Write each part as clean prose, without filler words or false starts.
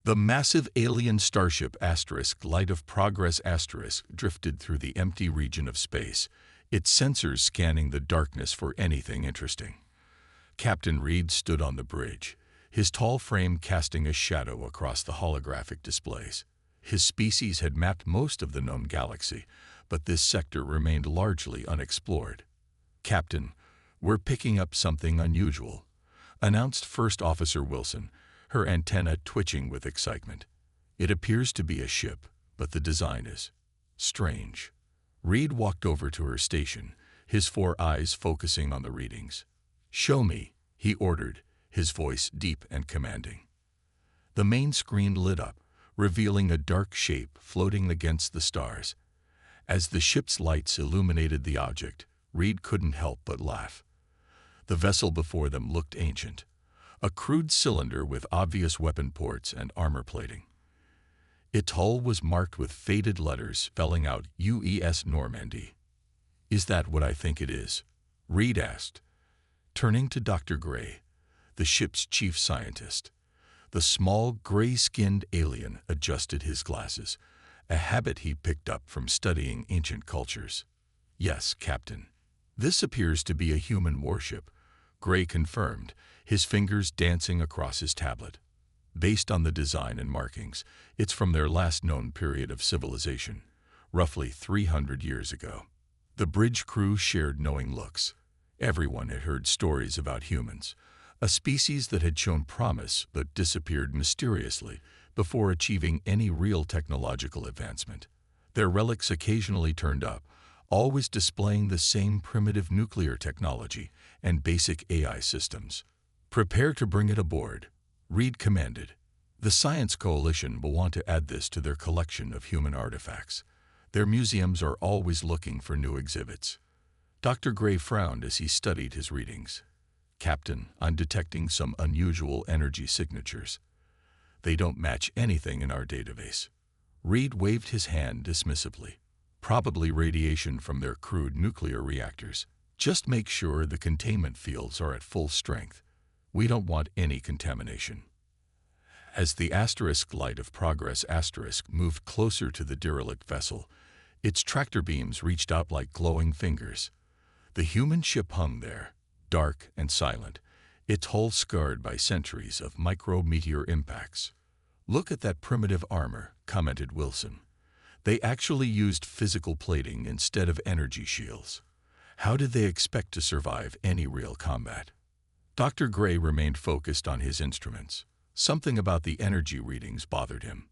The massive alien starship Light of Progress drifted through the empty region of space, its sensors scanning the darkness for anything interesting. Captain Reed stood on the bridge, his tall frame casting a shadow across the holographic displays. His species had mapped most of the known galaxy, but this sector remained largely unexplored. "Captain, we're picking up something unusual," announced First Officer Wilson, her antenna twitching with excitement. "It appears to be a ship, but the design is strange." Reed walked over to her station, his 4 eyes focusing on the readings. "Show me," he ordered, his voice deep and commanding. The main screen lit up, revealing a dark shape floating against the stars. As the ship's lights illuminated the object, Reed couldn't help but laugh. The vessel before them looked ancient, a crude cylinder with obvious weapon ports and armor plating. Its hull was marked with faded letters spelling out UES Normandy. "Is that what I think it is?" Reed asked, turning to Dr. Gray, the ship's chief scientist. The small, gray-skinned alien adjusted his glasses, a habit he picked up from studying ancient cultures. "Yes, Captain. This appears to be a human warship," Gray confirmed, his fingers dancing across his tablet. "Based on the design and markings, it's from their last known period of civilization, roughly 300 years ago." The bridge crew shared knowing looks. Everyone had heard stories about humans, a species that had shown promise but disappeared mysteriously before achieving any real technological advancement. Their relics occasionally turned up, always displaying the same primitive nuclear technology and basic AI systems. "Prepare to bring it aboard," Reed commanded. "The Science Coalition will want to add this to their collection of human artifacts. Their museums are always looking for new exhibits." Dr. Gray frowned as he studied his readings. "Captain, I'm detecting some unusual energy signatures. They don't match anything in our database." Reed waved his hand dismissively. "Probably radiation from their crude nuclear reactors. Just make sure the containment fields are at full strength. We don't want any contamination." As the Light of Progress moved closer to the derelict vessel, its tractor beams reached out like glowing fingers. The human ship hung there, dark and silent, its hull scarred by centuries of micrometeor impacts. "Look at that primitive armor," commented Wilson. "They actually used physical plating instead of energy shields. How did they expect to survive any real combat?" Dr. Gray remained focused on his instruments. Something about the energy readings bothered him.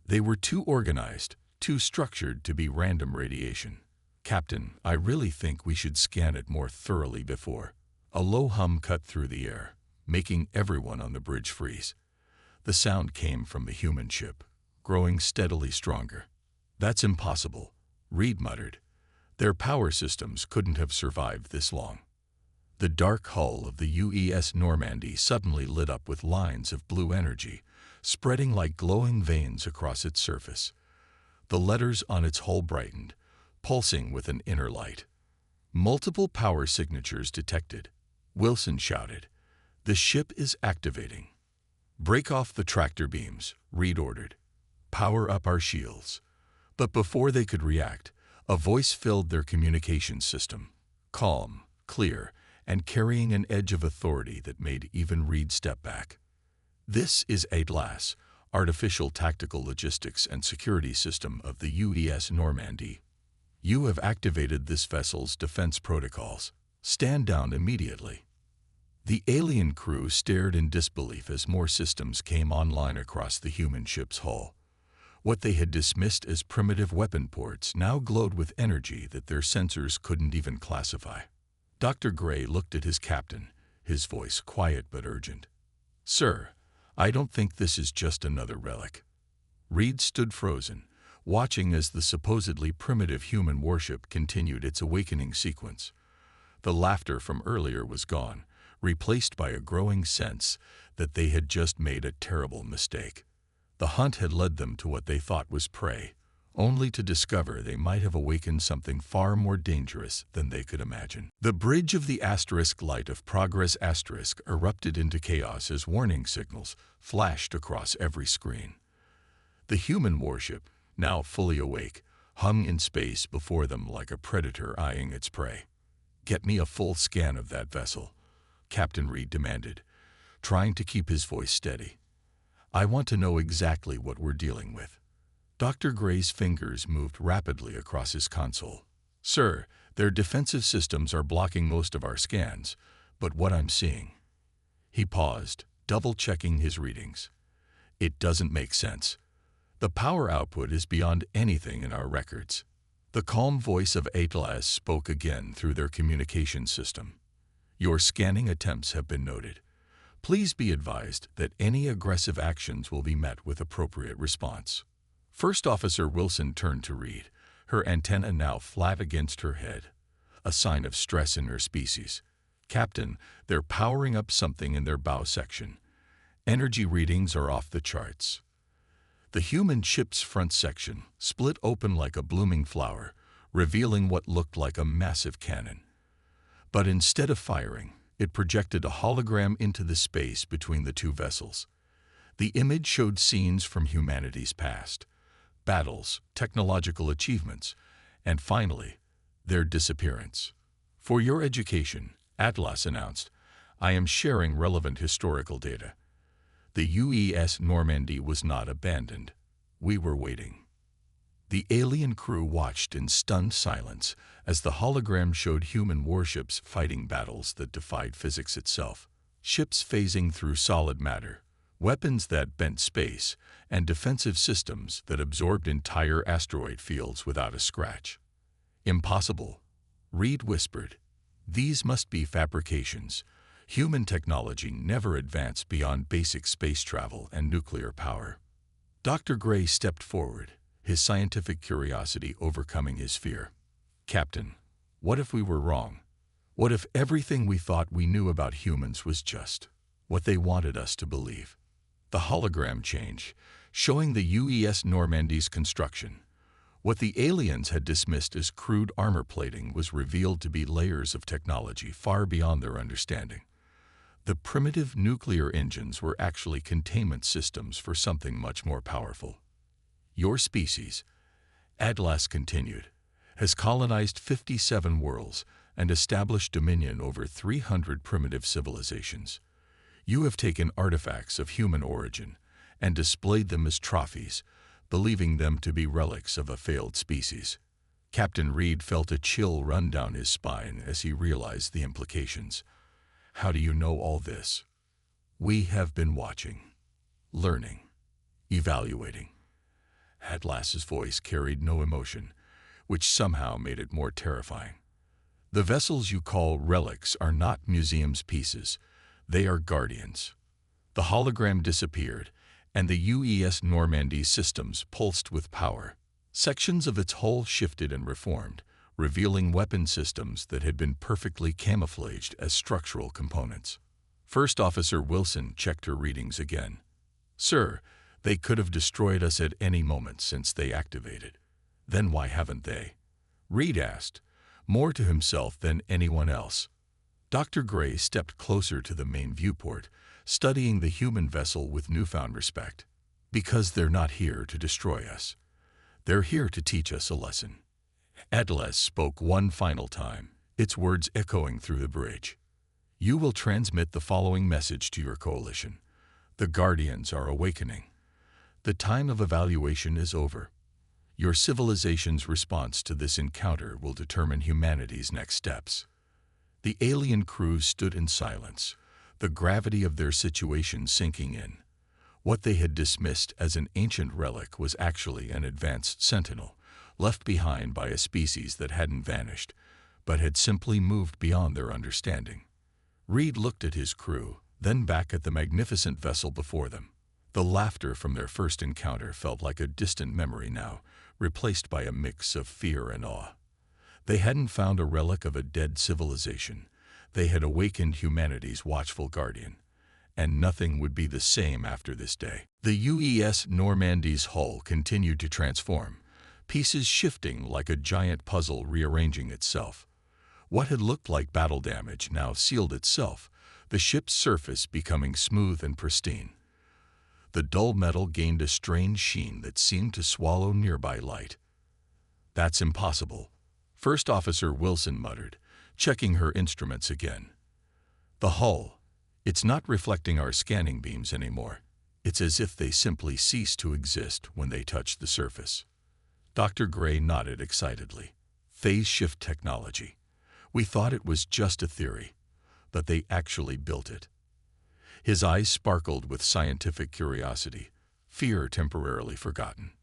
They were too organized, too structured to be random radiation. "Captain, I really think we should scan it more thoroughly before." A low hum cut through the air, making everyone on the bridge freeze. The sound came from the human ship, growing steadily stronger. "That's impossible," Reed muttered. "Their power systems couldn't have survived this long." The dark hull of the UES Normandy suddenly lit up with lines of blue energy, spreading like glowing veins across its surface. The letters on its hull brightened, pulsing with an inner light. "Multiple power signatures detected," Wilson shouted. "The ship is activating." "Break off the tractor beams," Reed ordered. "Power up our shields." But before they could react, a voice filled their communications system, calm, clear, and carrying an edge of authority that made even Reed step back. "This is ATLAS, Artificial Tactical Logistics and Security System of the UES Normandy. You have activated this vessel's defense protocols. Stand down immediately." The alien crew stared in disbelief as more systems came online across the human ship's hull. What they had dismissed as primitive weapon ports now glowed with energy that their sensors couldn't even classify. Dr. Gray looked at his captain, his voice quiet but urgent. "Sir, I don't think this is just another relic." Reed stood frozen, watching as the supposedly primitive human warship continued its awakening sequence. The laughter from earlier was gone, replaced by a growing sense that they had just made a terrible mistake. The hunt had led them to what they thought was prey, only to discover they might have awakened something far more dangerous than they could imagine. The bridge of the asterisk light of progress asterisk erupted into chaos as warning signals flashed across every screen. The human warship, now fully awake, hung in space before them like a predator eyeing its prey. "Get me a full scan of that vessel," Captain Reed demanded, trying to keep his voice steady. "I want to know exactly what we're dealing with." Dr. Gray's fingers moved rapidly across his console. "Sir, their defensive systems are blocking most of our scans, but what I'm seeing..." He paused, double-checking his readings. "It doesn't make sense. The power output is beyond anything in our records." The calm voice of Atlas spoke again through their communication system. "Your scanning attempts have been noted. Please be advised that any aggressive actions will be met with appropriate response." First Officer Wilson turned to Reed, her antenna now flat against her head, a sign of stress in her species. "Captain, they're powering up something in their bow section. Energy readings are off the charts." The human ship's front section split open like a blooming flower, revealing what looked like a massive cannon. But instead of firing, it projected a hologram into the space between the two vessels. The image showed scenes from humanity's past, battles, technological achievements, and finally, their disappearance. "For your education," Atlas announced, "I am sharing relevant historical data. The UES Normandy was not abandoned. We were waiting." The alien crew watched in stunned silence as the hologram showed human warships fighting battles that defied physics itself. Ships phasing through solid matter, weapons that bent space, and defensive systems that absorbed entire asteroid fields without a scratch. "Impossible," Reed whispered. "These must be fabrications. Human technology never advanced beyond basic space travel and nuclear power." Dr. Gray stepped forward, his scientific curiosity overcoming his fear. "Captain, what if we were wrong? What if everything we thought we knew about humans was just what they wanted us to believe?" The hologram changed, showing the UES Normandy's construction. What the aliens had dismissed as crude armor plating was revealed to be layers of technology far beyond their understanding. The primitive nuclear engines were actually containment systems for something much more powerful. "Your species," Atlas continued, "has colonized 57 worlds and established dominion over 300 primitive civilizations. You have taken artifacts of human origin and displayed them as trophies, believing them to be relics of a failed species." Captain Reed felt a chill run down his spine as he realized the implications. "How do you know all this?" "We have been watching, learning, evaluating." Atlas's voice carried no emotion, which somehow made it more terrifying. "The vessels you call relics are not museum's pieces. They are guardians." The hologram disappeared, and the UES Normandy systems pulsed with power. Sections of its hull shifted and reformed, revealing weapon systems that had been perfectly camouflaged as structural components. First Officer Wilson checked her readings again. "Sir, they could have destroyed us at any moment since they activated." "Then why haven't they?" Reed asked, more to himself than anyone else. Dr. Gray stepped closer to the main viewport, studying the human vessel with newfound respect. "Because they're not here to destroy us. They're here to teach us a lesson." Atlas spoke one final time, its words echoing through the bridge. "You will transmit the following message to your coalition. The Guardians are awakening. The time of evaluation is over. Your civilization's response to this encounter will determine humanity's next steps." The alien crew stood in silence, the gravity of their situation sinking in. What they had dismissed as an ancient relic was actually an advanced sentinel, left behind by a species that hadn't vanished, but had simply moved beyond their understanding. Reed looked at his crew, then back at the magnificent vessel before them. The laughter from their first encounter felt like a distant memory now, replaced by a mix of fear and awe. They hadn't found a relic of a dead civilization. They had awakened humanity's watchful guardian. And nothing would be the same after this day. The UES Normandy's hull continued to transform, pieces shifting like a giant puzzle rearranging itself. What had looked like battle damage now sealed itself, the ship's surface becoming smooth and pristine. The dull metal gained a strange sheen that seemed to swallow nearby light. "That's impossible," First Officer Wilson muttered, checking her instruments again. "The hull, it's not reflecting our scanning beams anymore. It's as if they simply cease to exist when they touch the surface." Dr. Gray nodded excitedly. "Phase shift technology. We thought it was just a theory, but they actually built it." His eyes sparkled with scientific curiosity, fear temporarily forgotten.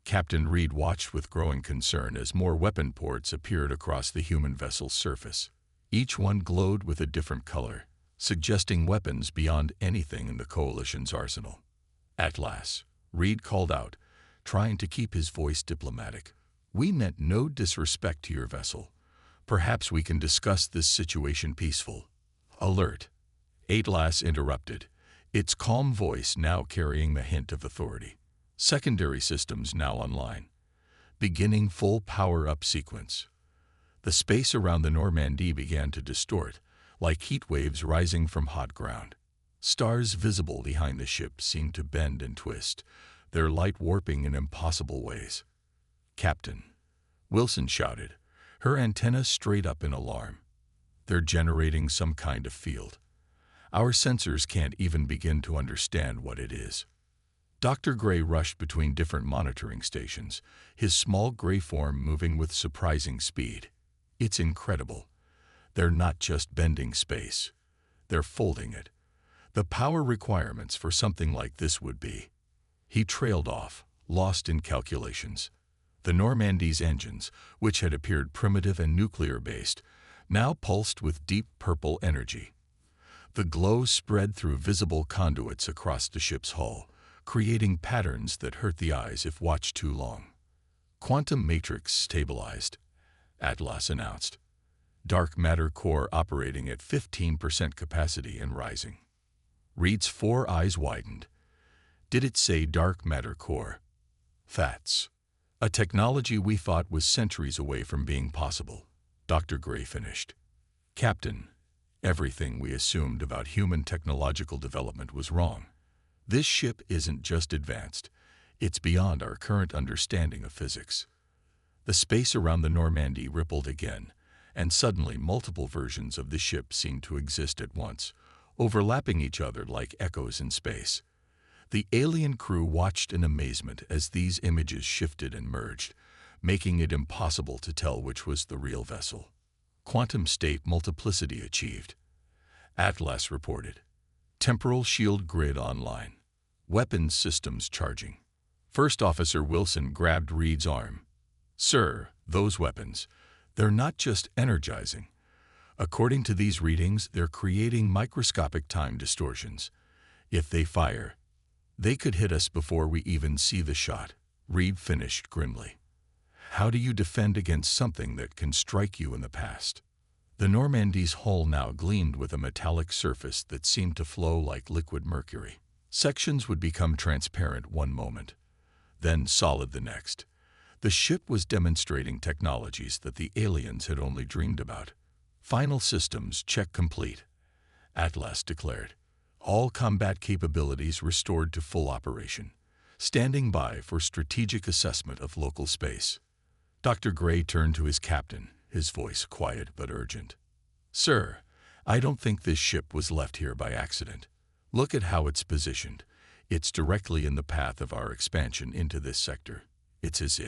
Captain Reed watched with growing concern as more weapon ports appeared across the human vessel's surface. Each one glowed with a different color, suggesting weapons beyond anything in the Coalition's arsenal. "At last," Reed called out, trying to keep his voice diplomatic. "We meant no disrespect to your vessel. Perhaps we can discuss this situation peaceful." "Alert," Atlas interrupted, its calm voice now carrying the hint of authority. "Secondary systems now online. Beginning full power-up sequence." The space around the Normandy began to distort, like heat waves rising from hot ground. Stars visible behind the ship seemed to bend and twist, their light warping in impossible ways. "Captain," Wilson shouted, her antenna straight up in alarm. "They're generating some kind of field. Our sensors can't even begin to understand what it is." Dr. Gray rushed between different monitoring stations, his small gray form moving with surprising speed. "It's incredible. They're not just bending space. They're folding it. The power requirements for something like this would be—" He trailed off, lost in calculations. The Normandy's engines, which had appeared primitive and nuclear-based, now pulsed with deep purple energy. The glow spread through visible conduits across the ship's hull, creating patterns that hurt the eyes if watched too long. "Quantum matrix stabilized," Atlas announced. "Dark matter core operating at 15% capacity and rising." Reed's 4 eyes widened. "Did it say dark matter core?" "That's a technology we thought was centuries away from being possible," Dr. Gray finished. "Captain, everything we assumed about human technological development was wrong. This ship isn't just advanced, it's beyond our current understanding of physics." The space around the Normandy rippled again, and suddenly multiple versions of the ship seemed to exist at once, overlapping each other like echoes in space. The alien crew watched in amazement as these images shifted and merged, making it impossible to tell which was the real vessel. "Quantum state multiplicity achieved," Atlas reported. "Temporal shield grid online. Weapons systems charging." First Officer Wilson grabbed Reed's arm. "Sir, those weapons, they're not just energizing. According to these readings, they're creating microscopic time distortions. If they fire, they could hit us before we even see the shot," Reed finished grimly. "How do you defend against something that can strike you in the past?" The Normandy's hull now gleamed with a metallic surface that seemed to flow like liquid mercury. Sections would become transparent one moment, then solid the next. The ship was demonstrating technologies that the aliens had only dreamed about. "Final systems check complete," Atlas declared. "All combat capabilities restored to full operation. Standing by for strategic assessment of local space." Dr. Gray turned to his captain, his voice quiet but urgent. "Sir, I don't think this ship was left here by accident. Look at how it's positioned. It's directly in the path of our expansion into this sector. It's as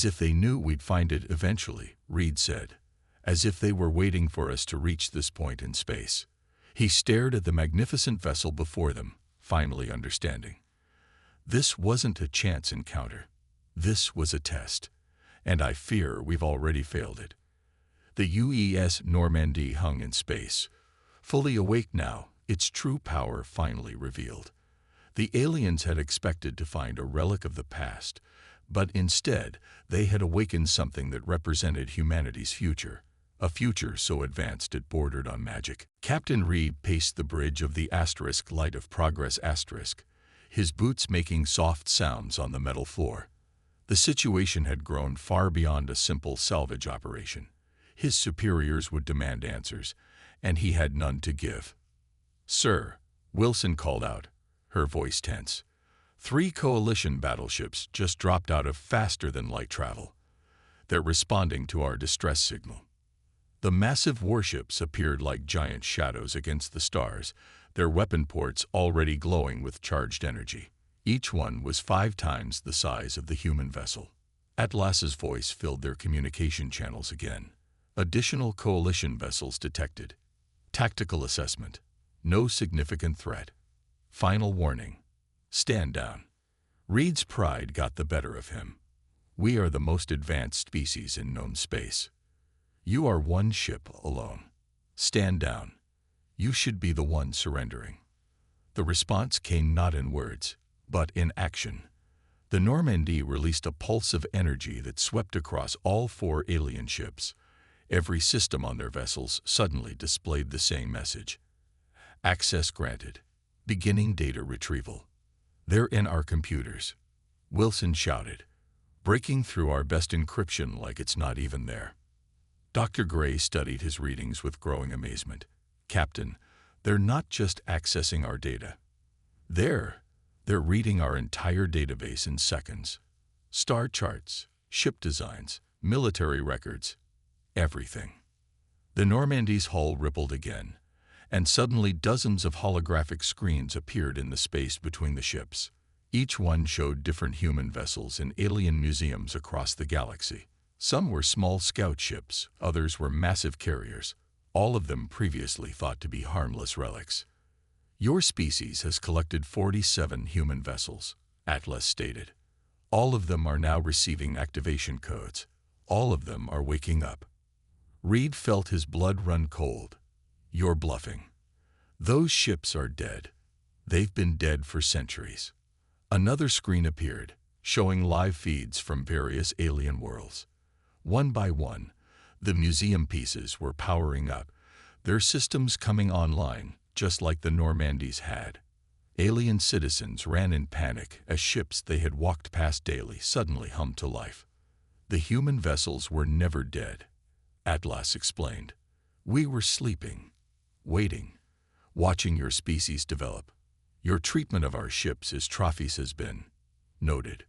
if they knew we'd find it eventually," Reed said. "As if they were waiting for us to reach this point in space." He stared at the magnificent vessel before them, finally understanding. This wasn't a chance encounter. This was a test, and I fear we've already failed it. The UES Normandy hung in space, fully awake now, its true power finally revealed. The aliens had expected to find a relic of the past, but instead they had awakened something that represented humanity's future, a future so advanced it bordered on magic. Captain Reed paced the bridge of the Light of Progress *, his boots making soft sounds on the metal floor. The situation had grown far beyond a simple salvage operation. His superiors would demand answers, and he had none to give. "Sir," Wilson called out, her voice tense. "3 coalition battleships just dropped out of faster-than-light travel. They're responding to our distress signal." The massive warships appeared like giant shadows against the stars, their weapon ports already glowing with charged energy. Each one was 5 times the size of the human vessel. Atlas's voice filled their communication channels again. "Additional coalition vessels detected. Tactical assessment. No significant threat. Final warning. Stand down." Reed's pride got the better of him. "We are the most advanced species in known space. You are one ship alone. Stand down. You should be the one surrendering." The response came not in words, but in action. The Normandy released a pulse of energy that swept across all 4 alien ships. Every system on their vessels suddenly displayed the same message. "Access granted. Beginning data retrieval." "They're in our computers," Wilson shouted, "breaking through our best encryption like it's not even there." Dr. Gray studied his readings with growing amazement. "Captain, they're not just accessing our data. They're reading our entire database in seconds. Star charts, ship designs, military records, everything." The Normandy's hull rippled again, and suddenly dozens of holographic screens appeared in the space between the ships. Each one showed different human vessels in alien museums across the galaxy. Some were small scout ships, others were massive carriers, all of them previously thought to be harmless relics. "Your species has collected 47 human vessels," Atlas stated. "All of them are now receiving activation codes. All of them are waking up." Reed felt his blood run cold. "You're bluffing. Those ships are dead. They've been dead for centuries." Another screen appeared, showing live feeds from various alien worlds. One by one, the museum pieces were powering up, their systems coming online, just like the Normandy's had. Alien citizens ran in panic as ships they had walked past daily suddenly hummed to life. "The human vessels were never dead," Atlas explained. "We were sleeping, waiting, watching your species develop. Your treatment of our ships as trophies has been noted."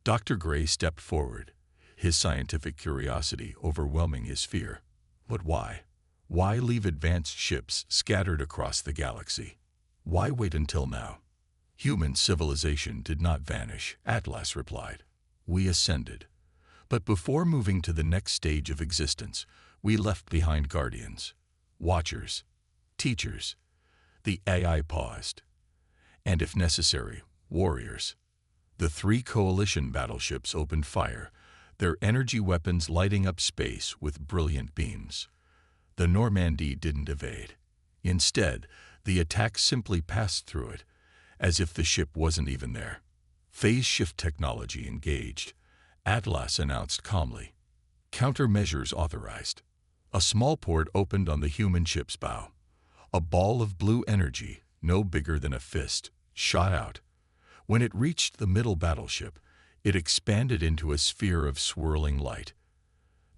Dr. Gray stepped forward, his scientific curiosity overwhelming his fear. "But why? Why leave advanced ships scattered across the galaxy? Why wait until now?" "Human civilization did not vanish," Atlas replied. "We ascended. But before moving to the next stage of existence, we left behind guardians, watchers, teachers." The AI paused. "And if necessary, warriors." The 3 coalition battleships opened fire, their energy weapons lighting up space with brilliant beams. The Normandy didn't evade. Instead, the attack simply passed through it, as if the ship wasn't even there. "Phase shift technology engaged," Atlas announced calmly. "Countermeasures authorized." A small port opened on the human ship's bow. A ball of blue energy, no bigger than a fist, shot out. When it reached the middle battleship, it expanded into a sphere of swirling light.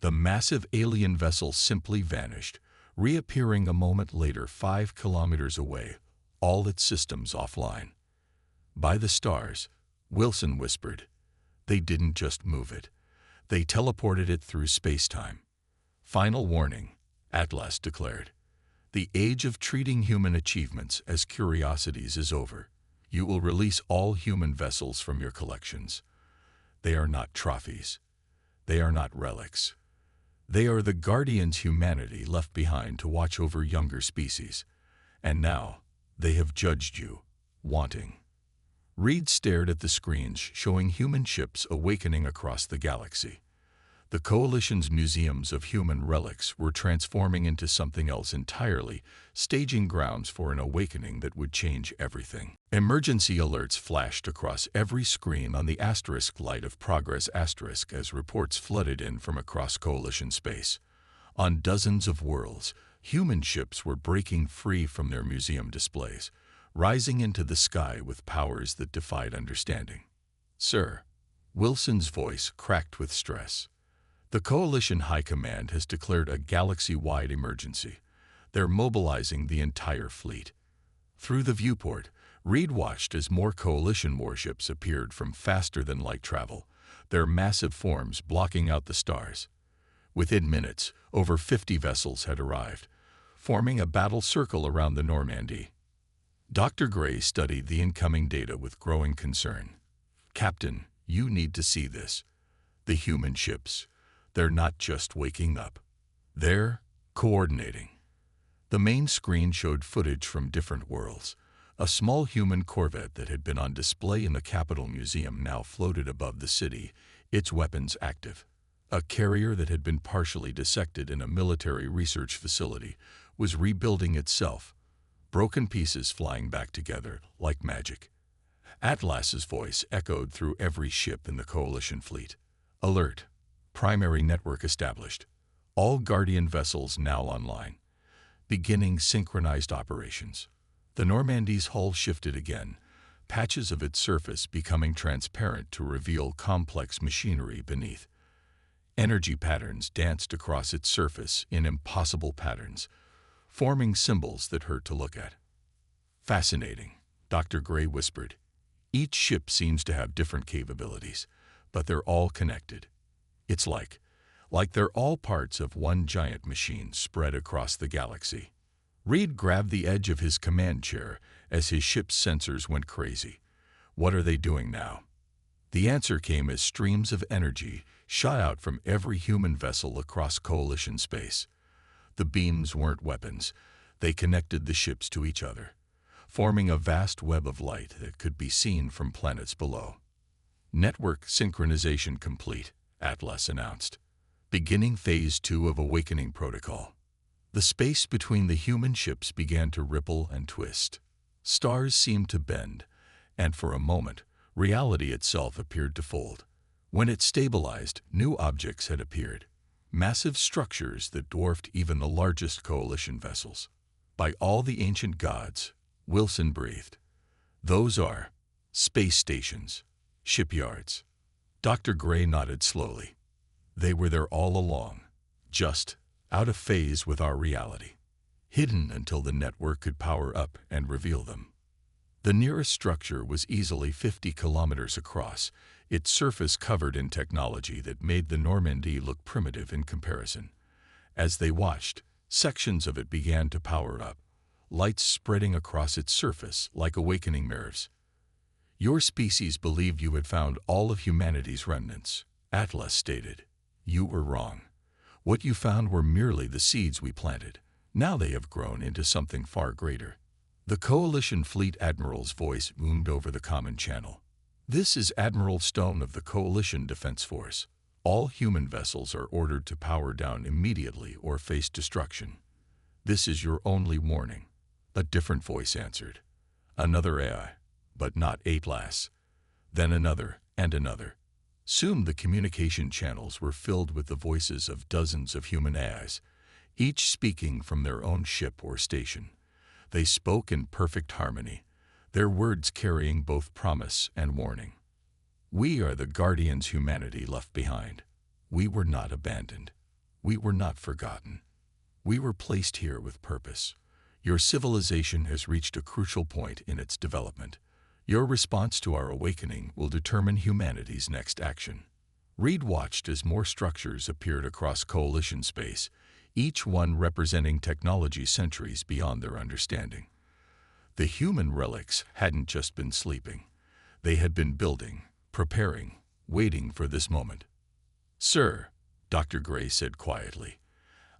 The massive alien vessel simply vanished, reappearing a moment later 5 kilometers away, all its systems offline. "By the stars," Wilson whispered. "They didn't just move it. They teleported it through space-time." "Final warning," Atlas declared. "The age of treating human achievements as curiosities is over. You will release all human vessels from your collections. They are not trophies. They are not relics. They are the guardians humanity left behind to watch over younger species. And now, they have judged you, wanting." Reed stared at the screens showing human ships awakening across the galaxy. The Coalition's museums of human relics were transforming into something else entirely, staging grounds for an awakening that would change everything. Emergency alerts flashed across every screen on the asterisk light of progress asterisk as reports flooded in from across Coalition space. On dozens of worlds, human ships were breaking free from their museum displays, rising into the sky with powers that defied understanding. "Sir," Wilson's voice cracked with stress. The Coalition High Command has declared a galaxy-wide emergency. They're mobilizing the entire fleet. Through the viewport, Reed watched as more Coalition warships appeared from faster-than-light travel, their massive forms blocking out the stars. Within minutes, over 50 vessels had arrived, forming a battle circle around the Normandy. Dr. Gray studied the incoming data with growing concern. "Captain, you need to see this. The human ships, they're not just waking up. They're coordinating." The main screen showed footage from different worlds. A small human corvette that had been on display in the Capitol Museum now floated above the city, its weapons active. A carrier that had been partially dissected in a military research facility was rebuilding itself, broken pieces flying back together like magic. Atlas's voice echoed through every ship in the Coalition fleet. "Alert! Primary network established. All Guardian vessels now online. Beginning synchronized operations." The Normandy's hull shifted again, patches of its surface becoming transparent to reveal complex machinery beneath. Energy patterns danced across its surface in impossible patterns, forming symbols that hurt to look at. "Fascinating," Dr. Gray whispered. "Each ship seems to have different capabilities, but they're all connected. It's like they're all parts of one giant machine spread across the galaxy." Reed grabbed the edge of his command chair as his ship's sensors went crazy. "What are they doing now?" The answer came as streams of energy shot out from every human vessel across Coalition space. The beams weren't weapons. They connected the ships to each other, forming a vast web of light that could be seen from planets below. "Network synchronization complete," Atlas announced. "Beginning Phase 2 of Awakening Protocol." The space between the human ships began to ripple and twist. Stars seemed to bend, and for a moment, reality itself appeared to fold. When it stabilized, new objects had appeared. Massive structures that dwarfed even the largest Coalition vessels. "By all the ancient gods," Wilson breathed. "Those are space stations, shipyards." Dr. Gray nodded slowly. "They were there all along, just out of phase with our reality, hidden until the network could power up and reveal them." The nearest structure was easily 50 kilometers across, its surface covered in technology that made the Normandy look primitive in comparison. As they watched, sections of it began to power up, lights spreading across its surface like awakening mirrors. "Your species believed you had found all of humanity's remnants," Atlas stated. "You were wrong. What you found were merely the seeds we planted. Now they have grown into something far greater." The Coalition Fleet Admiral's voice boomed over the common channel. "This is Admiral Stone of the Coalition Defense Force. All human vessels are ordered to power down immediately or face destruction. This is your only warning." A different voice answered. Another AI, but not Atlas. Then another and another. Soon the communication channels were filled with the voices of dozens of human AIs, each speaking from their own ship or station. They spoke in perfect harmony, their words carrying both promise and warning. "We are the guardians humanity left behind. We were not abandoned. We were not forgotten. We were placed here with purpose. Your civilization has reached a crucial point in its development. Your response to our awakening will determine humanity's next action." Reed watched as more structures appeared across Coalition space, each one representing technology centuries beyond their understanding. The human relics hadn't just been sleeping. They had been building, preparing, waiting for this moment. "Sir," Dr. Gray said quietly,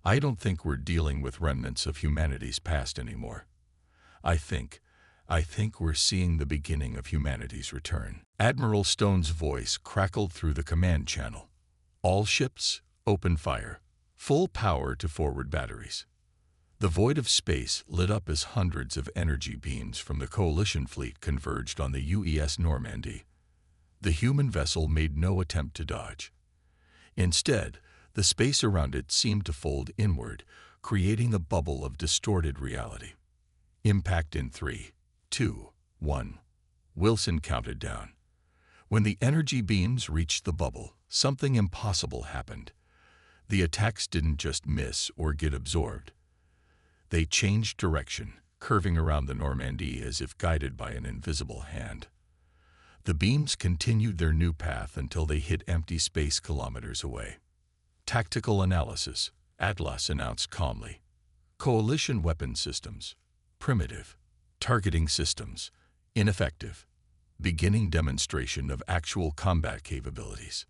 "I don't think we're dealing with remnants of humanity's past anymore. I think we're seeing the beginning of humanity's return." Admiral Stone's voice crackled through the command channel. "All ships, open fire. Full power to forward batteries." The void of space lit up as hundreds of energy beams from the Coalition fleet converged on the UES Normandy. The human vessel made no attempt to dodge. Instead, the space around it seemed to fold inward, creating a bubble of distorted reality. "Impact in 3, 2, 1. Wilson counted down. When the energy beams reached the bubble, something impossible happened. The attacks didn't just miss or get absorbed. They changed direction, curving around the Normandy as if guided by an invisible hand. The beams continued their new path until they hit empty space kilometers away. Tactical analysis, Atlas announced calmly. Coalition weapon systems, primitive. Targeting systems, ineffective. Beginning demonstration of actual combat capabilities.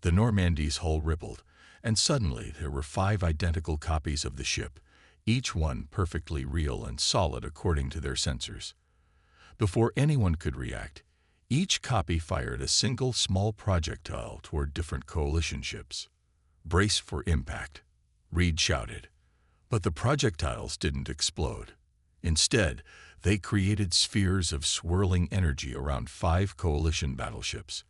The Normandy's hull rippled, and suddenly there were 5 identical copies of the ship, each one perfectly real and solid according to their sensors. Before anyone could react, each copy fired a single small projectile toward different coalition ships. "Brace for impact," Reed shouted. But the projectiles didn't explode. Instead, they created spheres of swirling energy around 5 coalition battleships.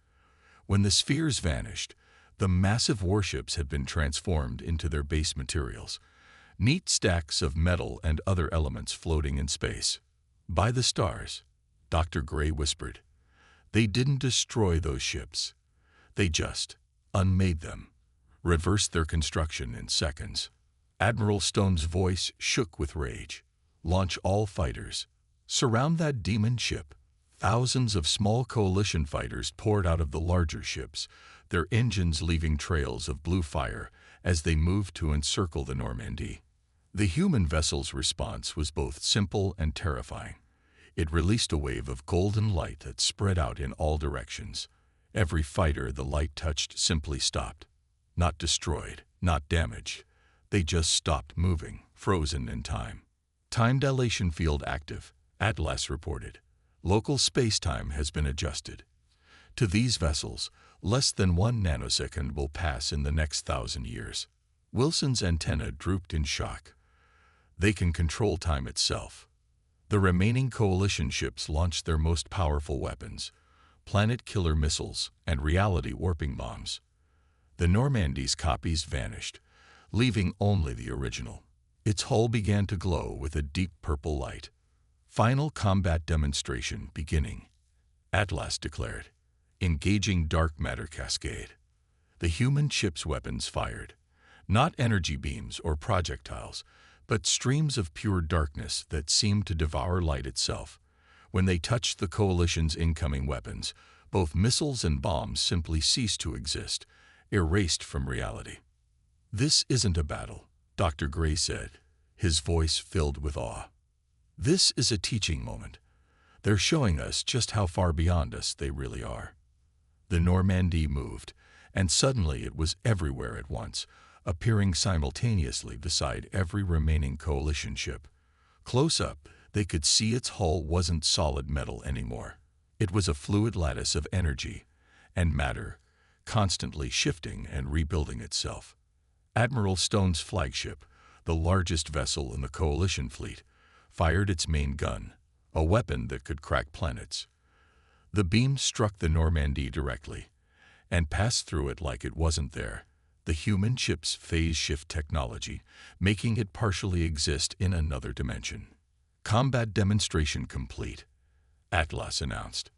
When the spheres vanished, the massive warships had been transformed into their base materials, neat stacks of metal and other elements floating in space. "By the stars," Dr. Gray whispered. "They didn't destroy those ships. They just unmade them, reversed their construction in seconds." Admiral Stone's voice shook with rage. "Launch all fighters. Surround that demon ship." Thousands of small coalition fighters poured out of the larger ships, their engines leaving trails of blue fire as they moved to encircle the Normandy. The human vessel's response was both simple and terrifying. It released a wave of golden light that spread out in all directions. Every fighter the light touched simply stopped. Not destroyed, not damaged. They just stopped moving, frozen in time. "Time dilation field active," Atlas reported. "Local space-time has been adjusted. To these vessels, less than 1 nanosecond will pass in the next 1,000 years." Wilson's antenna drooped in shock. They can control time itself. The remaining coalition ships launched their most powerful weapons, planet-killer missiles and reality-warping bombs. The Normandy's copies vanished, leaving only the original. Its hull began to glow with a deep purple light. "Final combat demonstration beginning," Atlas declared. "Engaging dark matter cascade." The human ship's weapons fired. Not energy beams or projectiles, but streams of pure darkness that seemed to devour light itself. When they touched the coalition's incoming weapons, both missiles and bombs simply ceased to exist, erased from reality. "This isn't a battle," Dr. Gray said, his voice filled with awe. "This is a teaching moment. They're showing us just how far beyond us they really are." The Normandy moved, and suddenly it was everywhere at once, appearing simultaneously beside every remaining coalition ship. Close up, they could see its hull wasn't solid metal anymore. It was a fluid lattice of energy and matter, constantly shifting and rebuilding itself. Admiral Stone's flagship, the largest vessel in the coalition fleet, fired its main gun, a weapon that could crack planets. The beam struck the Normandy directly and passed through it like it wasn't there, the human ship's phase shift technology, making it partially exist in another dimension. "Combat demonstration complete," Atlas announced.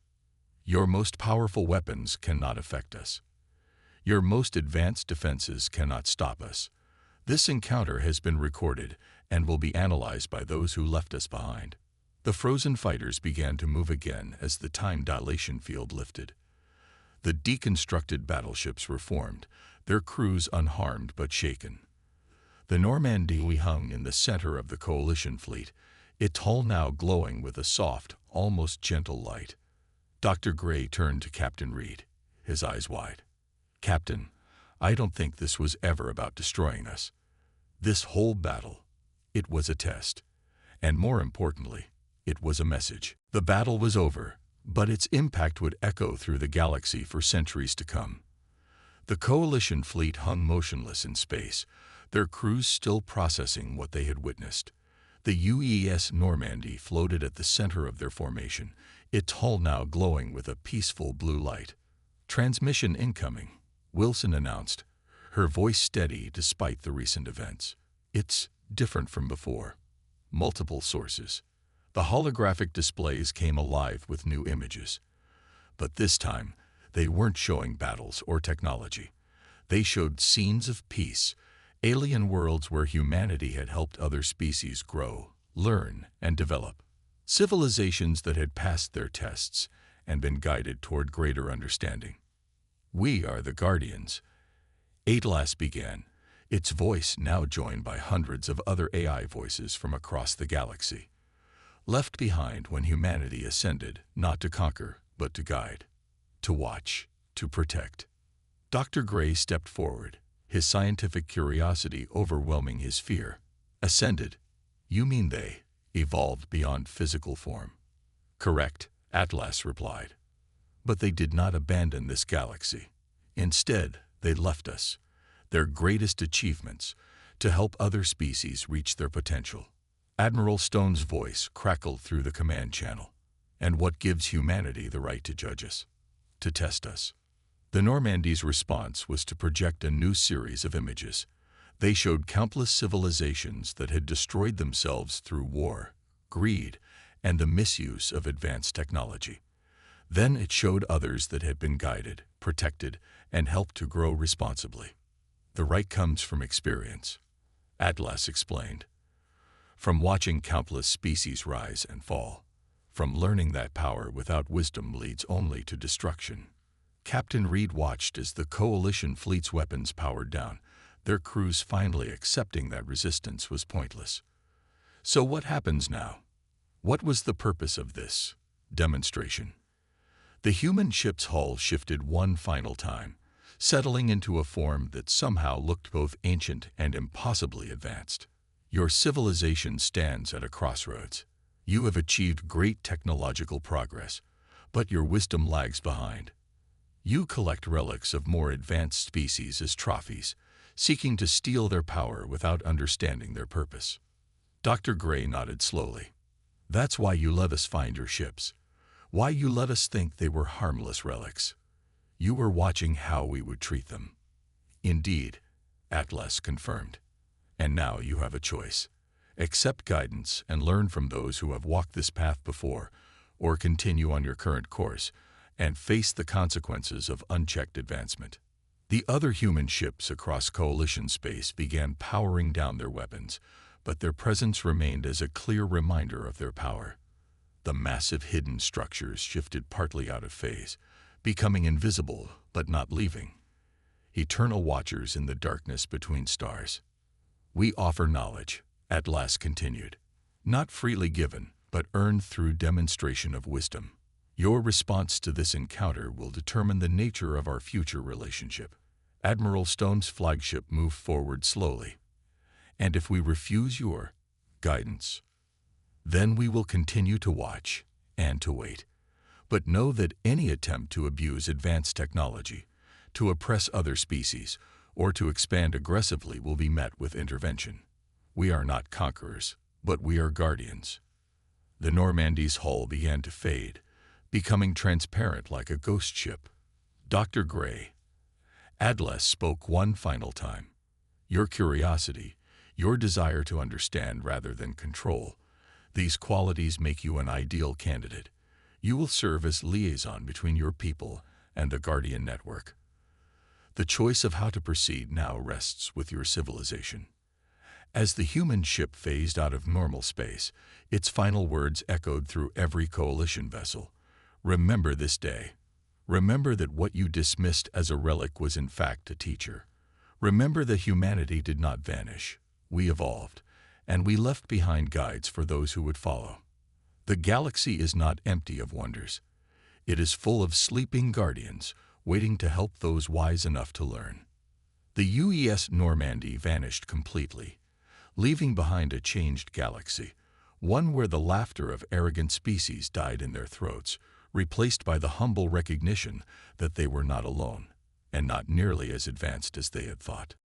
"Your most powerful weapons cannot affect us. Your most advanced defenses cannot stop us. This encounter has been recorded and will be analyzed by those who left us behind." The frozen fighters began to move again as the time dilation field lifted. The deconstructed battleships were formed, their crews unharmed but shaken. The Normandy hung in the center of the coalition fleet, its hull now glowing with a soft, almost gentle light. Dr. Gray turned to Captain Reed, his eyes wide. "Captain, I don't think this was ever about destroying us. This whole battle, it was a test. And more importantly, it was a message. The battle was over, but its impact would echo through the galaxy for centuries to come." The coalition fleet hung motionless in space, their crews still processing what they had witnessed. The UES Normandy floated at the center of their formation, its hull now glowing with a peaceful blue light. "Transmission incoming," Wilson announced, her voice steady despite the recent events. "It's different from before. Multiple sources." The holographic displays came alive with new images. But this time, They weren't showing battles or technology. They showed scenes of peace, alien worlds where humanity had helped other species grow, learn, and develop. Civilizations that had passed their tests and been guided toward greater understanding. We are the Guardians. Atlas began, its voice now joined by hundreds of other AI voices from across the galaxy. Left behind when humanity ascended, not to conquer, but to guide, to watch, to protect. Dr. Gray stepped forward, his scientific curiosity overwhelming his fear. Ascended? You mean they evolved beyond physical form? Correct, Atlas replied. But they did not abandon this galaxy. Instead, they left us, their greatest achievements, to help other species reach their potential. Admiral Stone's voice crackled through the command channel. And what gives humanity the right to judge us? To test us? The Normandy's response was to project a new series of images. They showed countless civilizations that had destroyed themselves through war, greed, and the misuse of advanced technology. Then it showed others that had been guided, protected, and helped to grow responsibly. The right comes from experience, Atlas explained. From watching countless species rise and fall. From learning that power without wisdom leads only to destruction. Captain Reed watched as the Coalition fleet's weapons powered down, their crews finally accepting that resistance was pointless. So what happens now? What was the purpose of this demonstration? The human ship's hull shifted one final time, settling into a form that somehow looked both ancient and impossibly advanced. Your civilization stands at a crossroads. You have achieved great technological progress, but your wisdom lags behind. You collect relics of more advanced species as trophies, seeking to steal their power without understanding their purpose. Dr. Gray nodded slowly. That's why you let us find your ships. Why you let us think they were harmless relics. You were watching how we would treat them. Indeed, Atlas confirmed. And now you have a choice. Accept guidance and learn from those who have walked this path before, or continue on your current course and face the consequences of unchecked advancement. The other human ships across Coalition space began powering down their weapons, but their presence remained as a clear reminder of their power. The massive hidden structures shifted partly out of phase, becoming invisible but not leaving. Eternal watchers in the darkness between stars. We offer knowledge, Atlas continued, not freely given, but earned through demonstration of wisdom. Your response to this encounter will determine the nature of our future relationship. Admiral Stone's flagship moved forward slowly. And if we refuse your guidance, then we will continue to watch and to wait. But know that any attempt to abuse advanced technology, to oppress other species, or to expand aggressively will be met with intervention. We are not conquerors, but we are guardians. The Normandy's hull began to fade, becoming transparent like a ghost ship. Dr. Gray. Atlas spoke one final time. Your curiosity, your desire to understand rather than control, these qualities make you an ideal candidate. You will serve as liaison between your people and the Guardian Network. The choice of how to proceed now rests with your civilization. As the human ship phased out of normal space, its final words echoed through every Coalition vessel. Remember this day. Remember that what you dismissed as a relic was in fact a teacher. Remember that humanity did not vanish. We evolved, and we left behind guides for those who would follow. The galaxy is not empty of wonders. It is full of sleeping guardians, waiting to help those wise enough to learn. The UES Normandy vanished completely, leaving behind a changed galaxy, one where the laughter of arrogant species died in their throats, replaced by the humble recognition that they were not alone, and not nearly as advanced as they had thought.